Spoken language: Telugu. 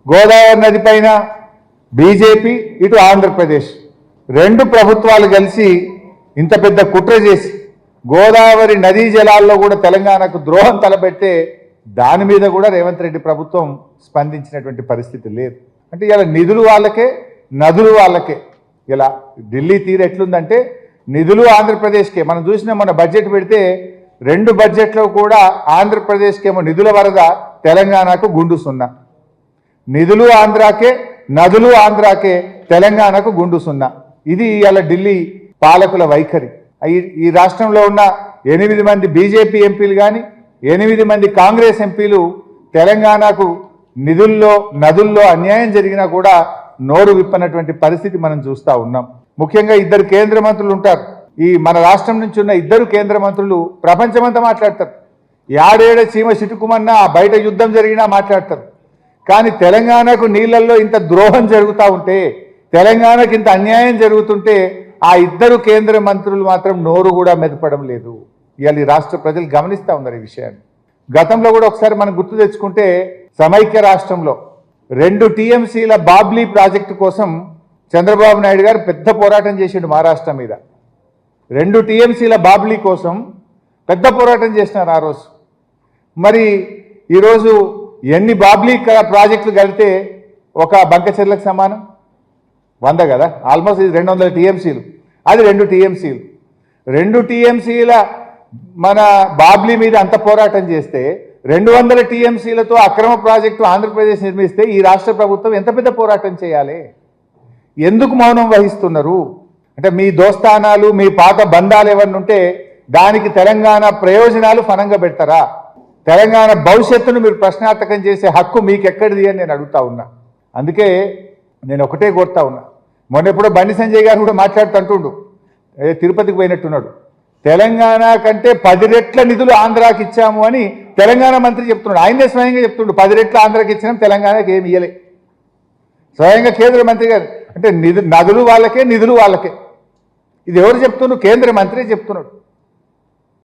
గోదావరి నది పైన బీజేపీ, ఇటు ఆంధ్రప్రదేశ్ రెండు ప్రభుత్వాలు కలిసి ఇంత పెద్ద కుట్ర చేసి గోదావరి నదీ జలాల్లో కూడా తెలంగాణకు ద్రోహం తలపెట్టే దాని మీద కూడా రేవంత్ రెడ్డి ప్రభుత్వం స్పందించినటువంటి పరిస్థితి లేదు. అంటే ఇలా నిధులు వాళ్ళకే, నదులు వాళ్ళకే. ఇలా ఢిల్లీ తీరు ఎట్లుందంటే నిధులు ఆంధ్రప్రదేశ్కే. మనం చూసిన మన బడ్జెట్ పెడితే రెండు బడ్జెట్లో కూడా ఆంధ్రప్రదేశ్కేమో నిధుల వరద, తెలంగాణకు గుండు సున్నా. నిధులు ఆంధ్రాకే, నదులు ఆంధ్రాకే, తెలంగాణకు గుండు సున్నా. ఇది ఇలా ఢిల్లీ పాలకుల వైఖరి. ఈ రాష్ట్రంలో ఉన్న 8 మంది బీజేపీ ఎంపీలు కానీ 8 మంది కాంగ్రెస్ ఎంపీలు తెలంగాణకు నిధుల్లో, నదుల్లో అన్యాయం జరిగినా కూడా నోరు విప్పనటువంటి పరిస్థితి మనం చూస్తూ ఉన్నాం. ముఖ్యంగా 2 కేంద్ర మంత్రులు ఉంటారు. ఈ మన రాష్ట్రం నుంచి ఉన్న 2 కేంద్ర మంత్రులు ప్రపంచమంతా మాట్లాడతారు. యాడేడ చీమ చిటుకుమన్నా బయట యుద్ధం జరిగినా మాట్లాడతారు. కానీ తెలంగాణకు నీళ్ళల్లో ఇంత ద్రోహం జరుగుతూ ఉంటే, తెలంగాణకు ఇంత అన్యాయం జరుగుతుంటే ఆ 2 కేంద్ర మంత్రులు మాత్రం నోరు కూడా మెదపడం లేదు. ఇవాళ ఈ రాష్ట్ర ప్రజలు గమనిస్తూ ఉన్నారు ఈ విషయాన్ని. గతంలో కూడా ఒకసారి మనం గుర్తు తెచ్చుకుంటే సమైక్య రాష్ట్రంలో 2 టీఎంసీల బాబ్లీ ప్రాజెక్టు కోసం చంద్రబాబు నాయుడు గారు పెద్ద పోరాటం చేసిండు మహారాష్ట్ర మీద. 2 టీఎంసీల బాబ్లీ కోసం పెద్ద పోరాటం చేసినారు ఆ రోజు. మరి ఈరోజు ఎన్ని బాబ్లీ ప్రాజెక్టులు కలిపితే ఒక బంకచెర్లకు సమానం? 100 కదా, ఆల్మోస్ట్ ఇది 200 టీఎంసీలు, అది 2 టీఎంసీలు. 2 టీఎంసీల మన బాబ్లీ మీద అంత పోరాటం చేస్తే 200 టీఎంసీలతో అక్రమ ప్రాజెక్టు ఆంధ్రప్రదేశ్ నిర్మిస్తే ఈ రాష్ట్ర ప్రభుత్వం ఎంత పెద్ద పోరాటం చేయాలి? ఎందుకు మౌనం వహిస్తున్నారు? అంటే మీ దోస్తానాలు, మీ పాత బంధాలు ఏమన్నా ఉంటే దానికి తెలంగాణ ప్రయోజనాలు ఫనంగా పెడతారా? తెలంగాణ భవిష్యత్తును మీరు ప్రశ్నార్థకం చేసే హక్కు మీకెక్కడిది అని నేను అడుగుతా ఉన్నా. అందుకే నేను ఒకటే కోరుతా ఉన్నా. మొన్న ఎప్పుడో బండి సంజయ్ గారు కూడా మాట్లాడుతుంటుండు, తిరుపతికి పోయినట్టున్నాడు. తెలంగాణ కంటే 10 రెట్ల నిధులు ఆంధ్రాకి ఇచ్చాము అని తెలంగాణ మంత్రి చెప్తున్నాడు. ఆయనే స్వయంగా చెప్తుండు, 10 రెట్ల ఆంధ్రాకి ఇచ్చినాం, తెలంగాణకి ఏమి ఇయ్యలే. స్వయంగా కేంద్ర మంత్రి గారు. అంటే నదులు వాళ్ళకే, నిధులు వాళ్ళకే. ఇది ఎవరు చెప్తున్నారు? కేంద్ర మంత్రి చెప్తున్నాడు.